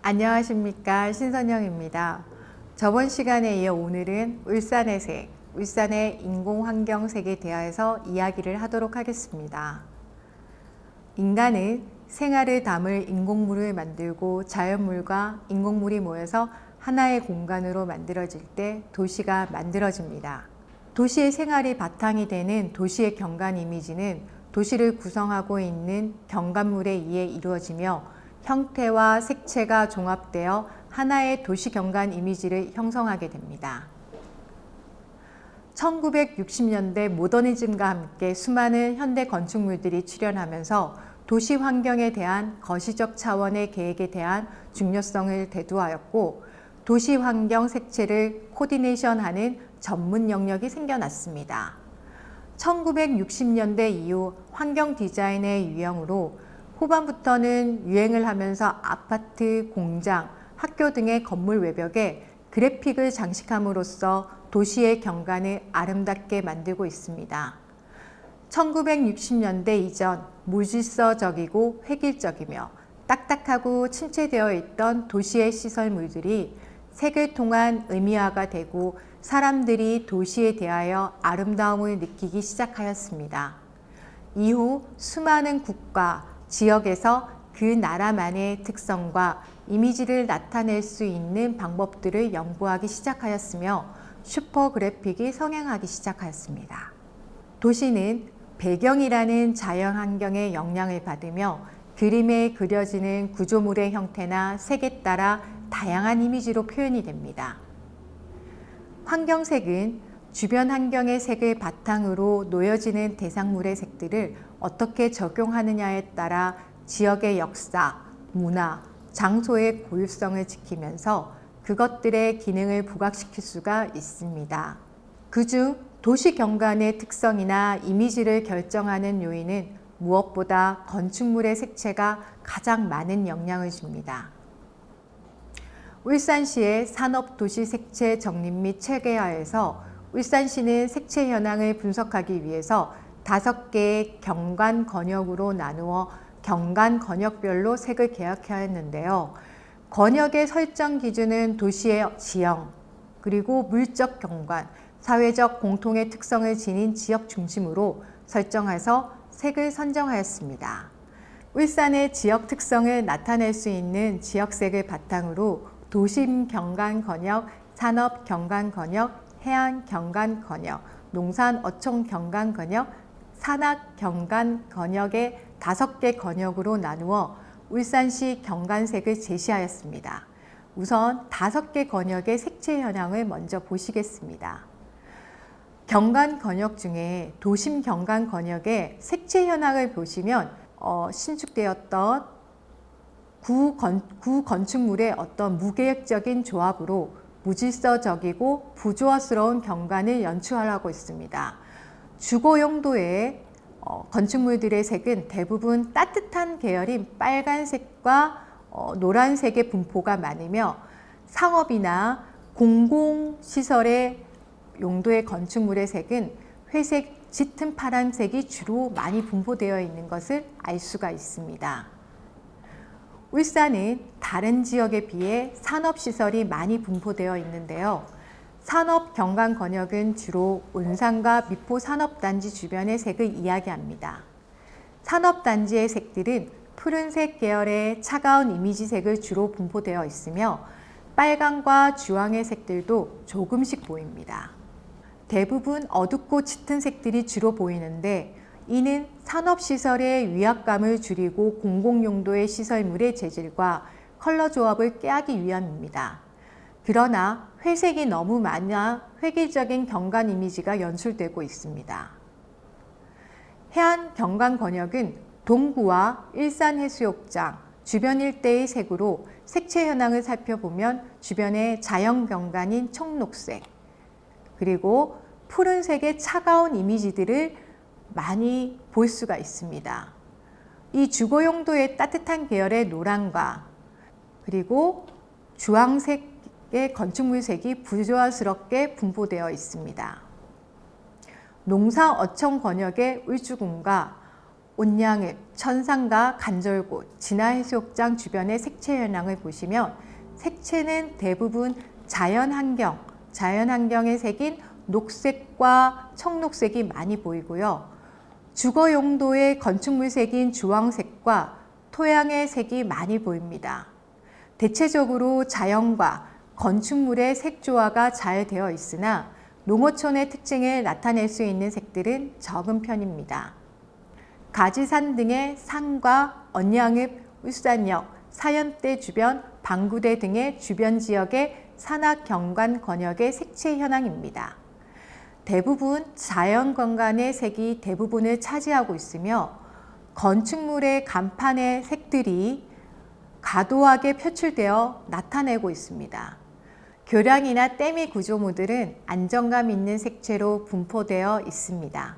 안녕하십니까, 신선영입니다. 저번 시간에 이어 오늘은 울산의 색, 울산의 인공환경색에 대하여서 이야기를 하도록 하겠습니다. 인간은 생활을 담을 인공물을 만들고 자연물과 인공물이 모여서 하나의 공간으로 만들어질 때 도시가 만들어집니다. 도시의 생활이 바탕이 되는 도시의 경관 이미지는 도시를 구성하고 있는 경관물에 의해 이루어지며 형태와 색채가 종합되어 하나의 도시 경관 이미지를 형성하게 됩니다. 1960년대 모더니즘과 함께 수많은 현대 건축물들이 출현하면서 도시 환경에 대한 거시적 차원의 계획에 대한 중요성을 대두하였고, 도시 환경 색채를 코디네이션하는 전문 영역이 생겨났습니다. 1960년대 이후 환경 디자인의 유형으로 후반부터는 유행을 하면서 아파트, 공장, 학교 등의 건물 외벽에 그래픽을 장식함으로써 도시의 경관을 아름답게 만들고 있습니다. 1960년대 이전 무질서적이고 획일적이며 딱딱하고 침체되어 있던 도시의 시설물들이 색을 통한 의미화가 되고 사람들이 도시에 대하여 아름다움을 느끼기 시작하였습니다. 이후 수많은 국가, 지역에서 그 나라만의 특성과 이미지를 나타낼 수 있는 방법들을 연구하기 시작하였으며 슈퍼 그래픽이 성행하기 시작하였습니다. 도시는 배경이라는 자연 환경의 영향을 받으며 그림에 그려지는 구조물의 형태나 색에 따라 다양한 이미지로 표현이 됩니다. 환경색은 주변 환경의 색을 바탕으로 놓여지는 대상물의 색들을 어떻게 적용하느냐에 따라 지역의 역사, 문화, 장소의 고유성을 지키면서 그것들의 기능을 부각시킬 수가 있습니다. 그중 도시 경관의 특성이나 이미지를 결정하는 요인은 무엇보다 건축물의 색채가 가장 많은 영향을 줍니다. 울산시의 산업도시 색채 정립 및 체계화에서 울산시는 색채 현황을 분석하기 위해서 5개의 경관 권역으로 나누어 경관 권역별로 색을 계획하였는데요. 권역의 설정 기준은 도시의 지형, 그리고 물적 경관, 사회적 공통의 특성을 지닌 지역 중심으로 설정해서 색을 선정하였습니다. 울산의 지역 특성을 나타낼 수 있는 지역색을 바탕으로 도심 경관 권역, 산업 경관 권역, 해안 경관 권역, 농산 어촌 경관 권역, 산악 경관 권역의 5개 권역으로 나누어 울산시 경관색을 제시하였습니다. 우선 5개 권역의 색채 현황을 먼저 보시겠습니다. 경관 권역 중에 도심 경관 권역의 색채 현황을 보시면 신축되었던 구 건축물의 어떤 무계획적인 조합으로 무질서적이고 부조화스러운 경관을 연출하고 있습니다. 주거 용도의 건축물들의 색은 대부분 따뜻한 계열인 빨간색과 노란색의 분포가 많으며 상업이나 공공시설의 용도의 건축물의 색은 회색, 짙은 파란색이 주로 많이 분포되어 있는 것을 알 수가 있습니다. 울산은 다른 지역에 비해 산업시설이 많이 분포되어 있는데요. 산업 경관 권역은 주로 온산과 미포 산업단지 주변의 색을 이야기합니다. 산업단지의 색들은 푸른색 계열의 차가운 이미지색을 주로 분포되어 있으며 빨강과 주황의 색들도 조금씩 보입니다. 대부분 어둡고 짙은 색들이 주로 보이는데 이는 산업시설의 위압감을 줄이고 공공용도의 시설물의 재질과 컬러 조합을 깨하기 위함입니다. 그러나 회색이 너무 많아 획일적인 경관 이미지가 연출되고 있습니다. 해안 경관 권역은 동구와 일산해수욕장, 주변 일대의 색으로 색채 현황을 살펴보면 주변의 자연 경관인 청록색, 그리고 푸른색의 차가운 이미지들을 많이 볼 수가 있습니다. 이 주거 용도의 따뜻한 계열의 노란과 그리고 주황색의 건축물색이 부조화스럽게 분포되어 있습니다. 농산 어촌 권역의 울주군과 온양읍, 천상가, 간절곶, 진화해수욕장 주변의 색채 현황을 보시면 색채는 대부분 자연환경에 새긴 녹색과 청록색이 많이 보이고요. 주거 용도의 건축물 색인 주황색과 토양의 색이 많이 보입니다. 대체적으로 자연과 건축물의 색 조화가 잘 되어 있으나 농어촌의 특징을 나타낼 수 있는 색들은 적은 편입니다. 가지산 등의 산과 언양읍, 울산역, 사연대 주변, 방구대 등의 주변 지역의 산악 경관 권역의 색채 현황입니다. 대부분 자연경관의 색이 대부분을 차지하고 있으며 건축물의 간판의 색들이 과도하게 표출되어 나타내고 있습니다. 교량이나 댐의 구조물들은 안정감 있는 색채로 분포되어 있습니다.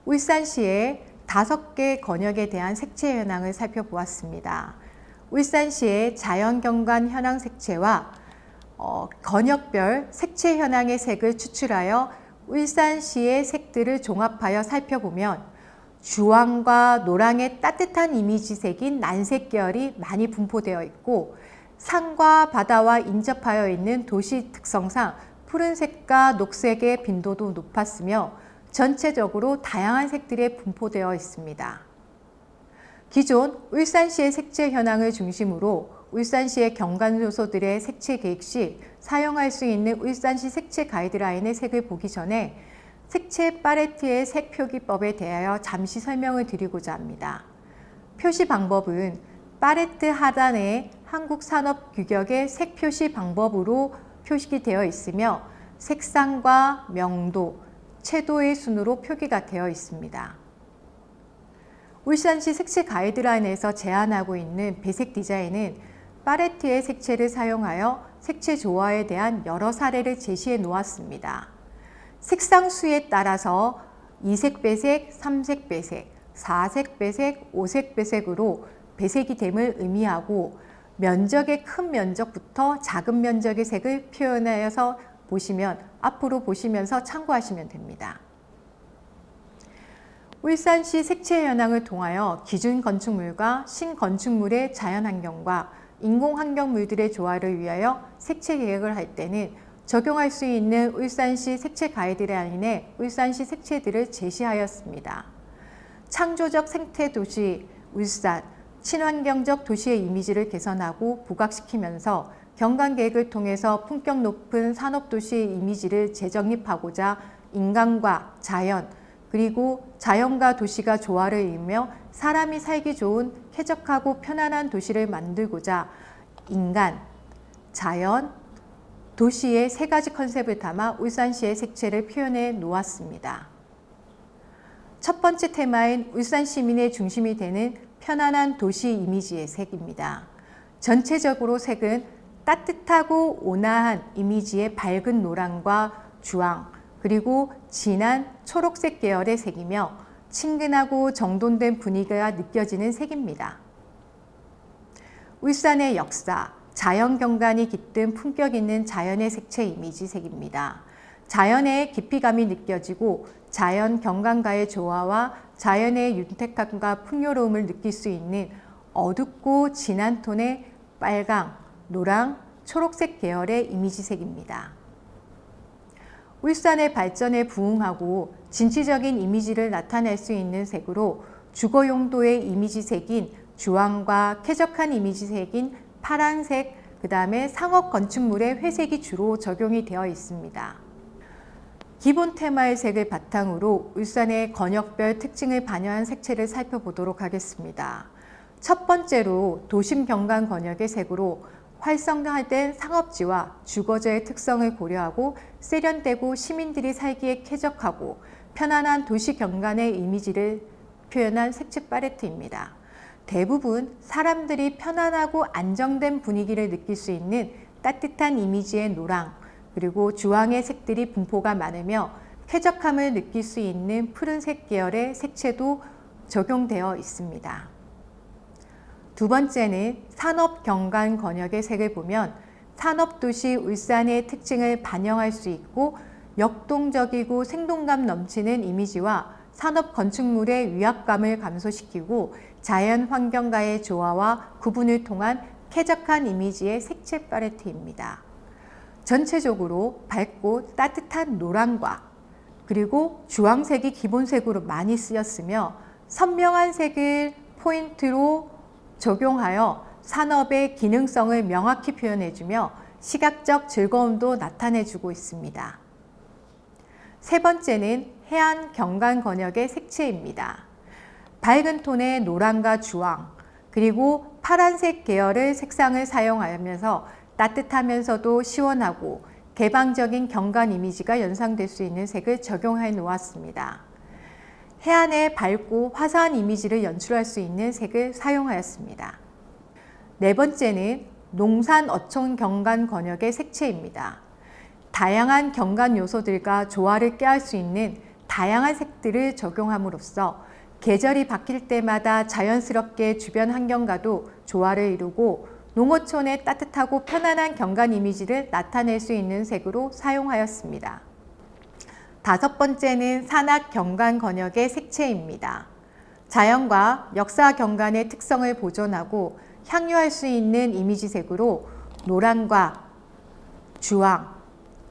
울산시의 5개 권역에 대한 색채 현황을 살펴보았습니다. 울산시의 자연경관 현황 색채와 권역별 색채 현황의 색을 추출하여 울산시의 색들을 종합하여 살펴보면 주황과 노랑의 따뜻한 이미지색인 난색 계열이 많이 분포되어 있고 산과 바다와 인접하여 있는 도시 특성상 푸른색과 녹색의 빈도도 높았으며 전체적으로 다양한 색들이 분포되어 있습니다. 기존 울산시의 색채 현황을 중심으로 울산시의 경관 요소들의 색채 계획 시 사용할 수 있는 울산시 색채 가이드라인의 색을 보기 전에 색채 팔레트의 색 표기법에 대하여 잠시 설명을 드리고자 합니다. 표시 방법은 팔레트 하단에 한국산업규격의 색 표시 방법으로 표시되어 있으며 색상과 명도, 채도의 순으로 표기가 되어 있습니다. 울산시 색채 가이드라인에서 제안하고 있는 배색 디자인은 팔레트의 색채를 사용하여 색채 조화에 대한 여러 사례를 제시해 놓았습니다. 색상 수에 따라서 2색 배색, 3색 배색, 4색 배색, 5색 배색으로 배색이 됨을 의미하고 면적의 큰 면적부터 작은 면적의 색을 표현하여서 앞으로 보시면서 참고하시면 됩니다. 울산시 색채 현황을 통하여 기존 건축물과 신건축물의 자연환경과 인공환경물들의 조화를 위하여 색채 계획을 할 때는 적용할 수 있는 울산시 색채 가이드라인에 울산시 색채들을 제시하였습니다. 창조적 생태도시 울산, 친환경적 도시의 이미지를 개선하고 부각시키면서 경관계획을 통해서 품격 높은 산업도시의 이미지를 재정립하고자 인간과 자연, 그리고 자연과 도시가 조화를 이루며 사람이 살기 좋은 쾌적하고 편안한 도시를 만들고자 인간, 자연, 도시의 3가지 컨셉을 담아 울산시의 색채를 표현해 놓았습니다. 첫 번째 테마인 울산 시민의 중심이 되는 편안한 도시 이미지의 색입니다. 전체적으로 색은 따뜻하고 온화한 이미지의 밝은 노랑과 주황, 그리고 진한 초록색 계열의 색이며 친근하고 정돈된 분위기가 느껴지는 색입니다. 울산의 역사, 자연 경관이 깃든 품격 있는 자연의 색채 이미지 색입니다. 자연의 깊이감이 느껴지고 자연 경관과의 조화와 자연의 윤택함과 풍요로움을 느낄 수 있는 어둡고 진한 톤의 빨강, 노랑, 초록색 계열의 이미지 색입니다. 울산의 발전에 부응하고 진취적인 이미지를 나타낼 수 있는 색으로 주거 용도의 이미지 색인 주황과 쾌적한 이미지 색인 파란색, 그 다음에 상업 건축물의 회색이 주로 적용이 되어 있습니다. 기본 테마의 색을 바탕으로 울산의 권역별 특징을 반영한 색채를 살펴보도록 하겠습니다. 첫 번째로 도심 경관 권역의 색으로 활성화된 상업지와 주거지의 특성을 고려하고 세련되고 시민들이 살기에 쾌적하고 편안한 도시 경관의 이미지를 표현한 색채 팔레트입니다. 대부분 사람들이 편안하고 안정된 분위기를 느낄 수 있는 따뜻한 이미지의 노랑, 그리고 주황의 색들이 분포가 많으며 쾌적함을 느낄 수 있는 푸른색 계열의 색채도 적용되어 있습니다. 두 번째는 산업경관 권역의 색을 보면 산업도시 울산의 특징을 반영할 수 있고 역동적이고 생동감 넘치는 이미지와 산업 건축물의 위압감을 감소시키고 자연 환경과의 조화와 구분을 통한 쾌적한 이미지의 색채 팔레트입니다. 전체적으로 밝고 따뜻한 노란과 그리고 주황색이 기본색으로 많이 쓰였으며 선명한 색을 포인트로 적용하여 산업의 기능성을 명확히 표현해주며 시각적 즐거움도 나타내주고 있습니다. 세 번째는 해안 경관 권역의 색채입니다. 밝은 톤의 노란과 주황, 그리고 파란색 계열의 색상을 사용하면서 따뜻하면서도 시원하고 개방적인 경관 이미지가 연상될 수 있는 색을 적용해 놓았습니다. 해안의 밝고 화사한 이미지를 연출할 수 있는 색을 사용하였습니다. 네 번째는 농산 어촌 경관 권역의 색채입니다. 다양한 경관 요소들과 조화를 꾀할 수 있는 다양한 색들을 적용함으로써 계절이 바뀔 때마다 자연스럽게 주변 환경과도 조화를 이루고 농어촌의 따뜻하고 편안한 경관 이미지를 나타낼 수 있는 색으로 사용하였습니다. 다섯 번째는 산악 경관 권역의 색채입니다. 자연과 역사 경관의 특성을 보존하고 향유할 수 있는 이미지색으로 노란과 주황,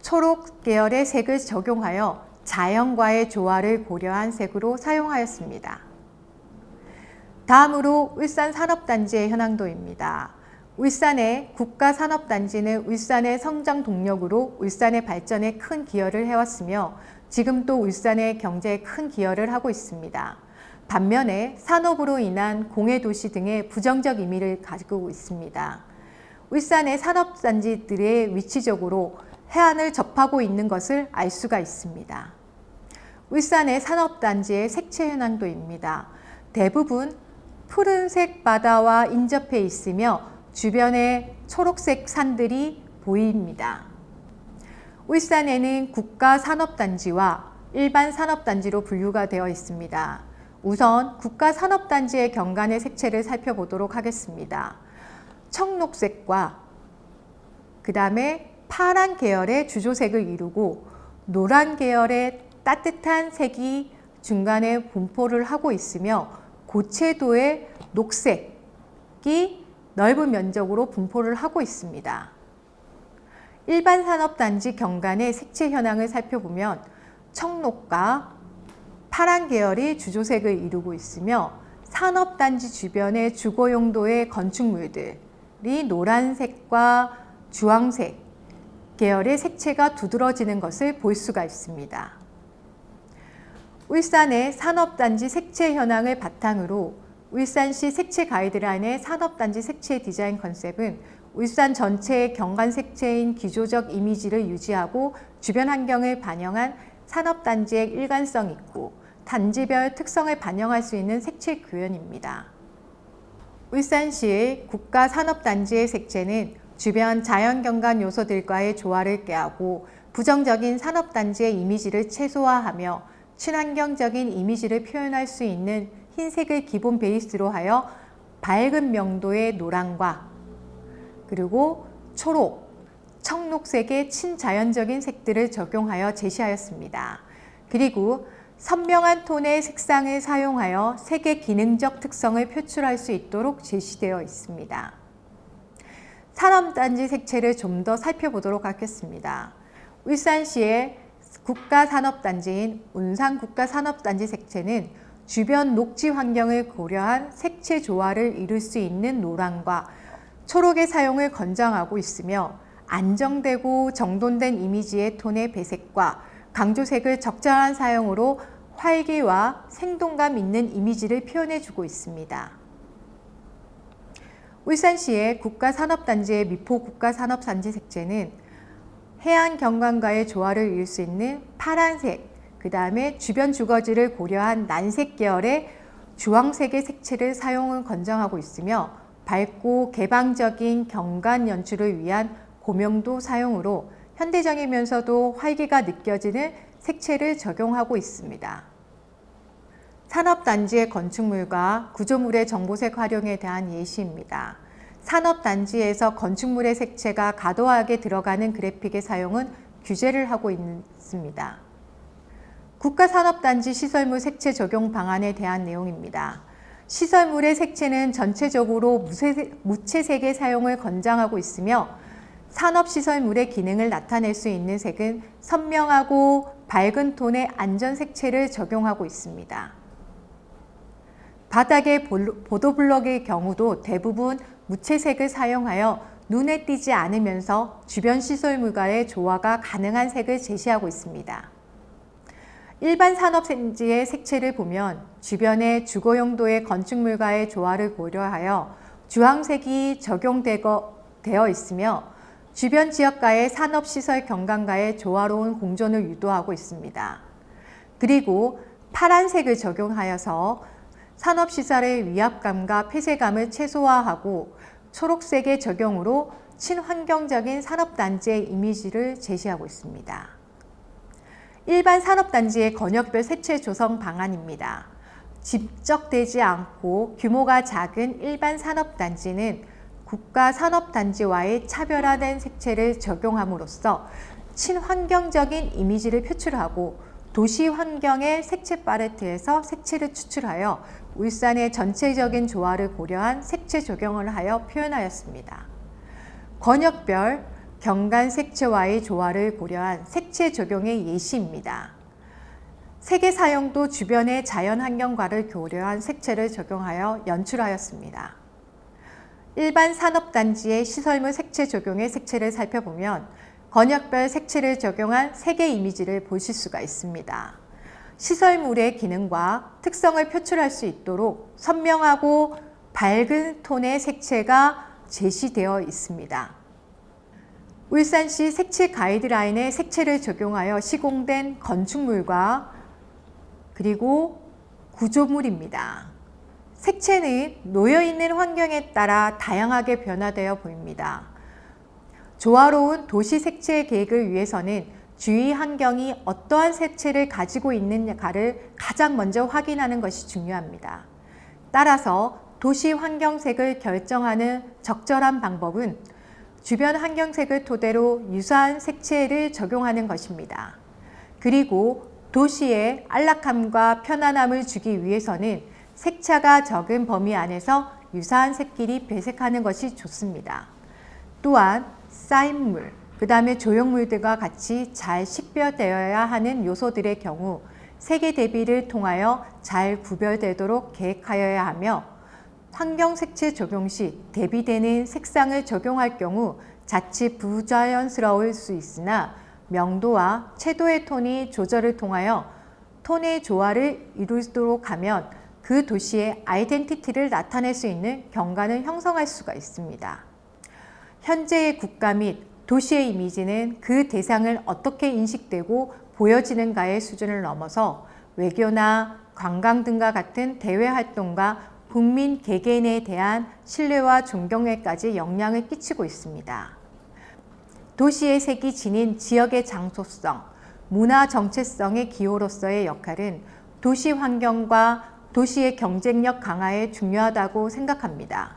초록 계열의 색을 적용하여 자연과의 조화를 고려한 색으로 사용하였습니다. 다음으로 울산 산업단지의 현황도입니다. 울산의 국가산업단지는 울산의 성장 동력으로 울산의 발전에 큰 기여를 해왔으며 지금도 울산의 경제에 큰 기여를 하고 있습니다. 반면에 산업으로 인한 공해도시 등의 부정적 의미를 가지고 있습니다. 울산의 산업단지들의 위치적으로 해안을 접하고 있는 것을 알 수가 있습니다. 울산의 산업단지의 색채 현황도입니다. 대부분 푸른색 바다와 인접해 있으며 주변에 초록색 산들이 보입니다. 울산에는 국가산업단지와 일반 산업단지로 분류가 되어 있습니다. 우선 국가산업단지의 경관의 색채를 살펴보도록 하겠습니다. 청록색과 그 다음에 파란 계열의 주조색을 이루고 노란 계열의 따뜻한 색이 중간에 분포를 하고 있으며 고채도의 녹색이 넓은 면적으로 분포를 하고 있습니다. 일반 산업단지 경관의 색채 현황을 살펴보면 청록과 파란 계열이 주조색을 이루고 있으며 산업단지 주변의 주거용도의 건축물들이 노란색과 주황색 계열의 색채가 두드러지는 것을 볼 수가 있습니다. 울산의 산업단지 색채 현황을 바탕으로 울산시 색채 가이드라인의 산업단지 색채 디자인 컨셉은 울산 전체의 경관 색채인 기조적 이미지를 유지하고 주변 환경을 반영한 산업단지의 일관성 있고 단지별 특성을 반영할 수 있는 색채 구현입니다. 울산시의 국가산업단지의 색채는 주변 자연경관 요소들과의 조화를 꾀하고 부정적인 산업단지의 이미지를 최소화하며 친환경적인 이미지를 표현할 수 있는 흰색을 기본 베이스로 하여 밝은 명도의 노란과 그리고 초록, 청록색의 친자연적인 색들을 적용하여 제시하였습니다. 그리고 선명한 톤의 색상을 사용하여 색의 기능적 특성을 표출할 수 있도록 제시되어 있습니다. 산업단지 색채를 좀 더 살펴보도록 하겠습니다. 울산시의 국가산업단지인 운산국가산업단지 색채는 주변 녹지 환경을 고려한 색채 조화를 이룰 수 있는 노란과 초록의 사용을 권장하고 있으며 안정되고 정돈된 이미지의 톤의 배색과 강조색을 적절한 사용으로 활기와 생동감 있는 이미지를 표현해주고 있습니다. 울산시의 국가산업단지의 미포 국가산업단지 색채는 해안 경관과의 조화를 이룰 수 있는 파란색, 그 다음에 주변 주거지를 고려한 난색 계열의 주황색의 색채를 사용을 권장하고 있으며 밝고 개방적인 경관 연출을 위한 고명도 사용으로 현대적이면서도 활기가 느껴지는 색채를 적용하고 있습니다. 산업단지의 건축물과 구조물의 정보색 활용에 대한 예시입니다. 산업단지에서 건축물의 색채가 과도하게 들어가는 그래픽의 사용은 규제를 하고 있습니다. 국가산업단지 시설물 색채 적용 방안에 대한 내용입니다. 시설물의 색채는 전체적으로 무채색의 사용을 권장하고 있으며 산업시설물의 기능을 나타낼 수 있는 색은 선명하고 밝은 톤의 안전색채를 적용하고 있습니다. 바닥의 보도블럭의 경우도 대부분 무채색을 사용하여 눈에 띄지 않으면서 주변 시설물과의 조화가 가능한 색을 제시하고 있습니다. 일반 산업단지의 색채를 보면 주변의 주거 용도의 건축물과의 조화를 고려하여 주황색이 적용되어 있으며 주변 지역과의 산업시설 경관과의 조화로운 공존을 유도하고 있습니다. 그리고 파란색을 적용하여서 산업시설의 위압감과 폐쇄감을 최소화하고 초록색의 적용으로 친환경적인 산업단지의 이미지를 제시하고 있습니다. 일반 산업단지의 권역별 색채 조성 방안입니다. 집적되지 않고 규모가 작은 일반 산업단지는 국가 산업단지와의 차별화된 색채를 적용함으로써 친환경적인 이미지를 표출하고 도시 환경의 색채 팔레트에서 색채를 추출하여 울산의 전체적인 조화를 고려한 색채 적용을 하여 표현하였습니다. 권역별 경관 색채와의 조화를 고려한 색채 적용의 예시입니다. 색의 사용도 주변의 자연 환경과를 고려한 색채를 적용하여 연출하였습니다. 일반 산업단지의 시설물 색채 적용의 색채를 살펴보면 권역별 색채를 적용한 색의 이미지를 보실 수가 있습니다. 시설물의 기능과 특성을 표출할 수 있도록 선명하고 밝은 톤의 색채가 제시되어 있습니다. 울산시 색채 가이드라인에 색채를 적용하여 시공된 건축물과 그리고 구조물입니다. 색채는 놓여있는 환경에 따라 다양하게 변화되어 보입니다. 조화로운 도시 색채 계획을 위해서는 주위 환경이 어떠한 색채를 가지고 있는가를 가장 먼저 확인하는 것이 중요합니다. 따라서 도시 환경색을 결정하는 적절한 방법은 주변 환경색을 토대로 유사한 색채를 적용하는 것입니다. 그리고 도시에 안락함과 편안함을 주기 위해서는 색차가 적은 범위 안에서 유사한 색끼리 배색하는 것이 좋습니다. 또한 쌓인물, 그 다음에 조형물들과 같이 잘 식별되어야 하는 요소들의 경우 색의 대비를 통하여 잘 구별되도록 계획하여야 하며 환경색채 적용 시 대비되는 색상을 적용할 경우 자칫 부자연스러울 수 있으나 명도와 채도의 톤이 조절을 통하여 톤의 조화를 이루도록 하면 그 도시의 아이덴티티를 나타낼 수 있는 경관을 형성할 수가 있습니다. 현재의 국가 및 도시의 이미지는 그 대상을 어떻게 인식되고 보여지는가의 수준을 넘어서 외교나 관광 등과 같은 대외 활동과 국민 개개인에 대한 신뢰와 존경에까지 영향을 끼치고 있습니다. 도시의 색이 지닌 지역의 장소성, 문화 정체성의 기호로서의 역할은 도시 환경과 도시의 경쟁력 강화에 중요하다고 생각합니다.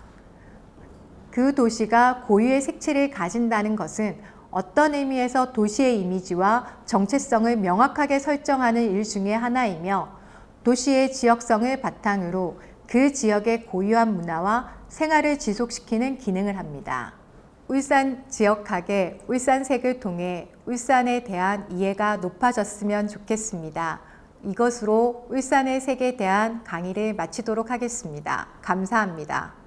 그 도시가 고유의 색채를 가진다는 것은 어떤 의미에서 도시의 이미지와 정체성을 명확하게 설정하는 일 중에 하나이며 도시의 지역성을 바탕으로 그 지역의 고유한 문화와 생활을 지속시키는 기능을 합니다. 울산 지역학의 울산색을 통해 울산에 대한 이해가 높아졌으면 좋겠습니다. 이것으로 울산의 색에 대한 강의를 마치도록 하겠습니다. 감사합니다.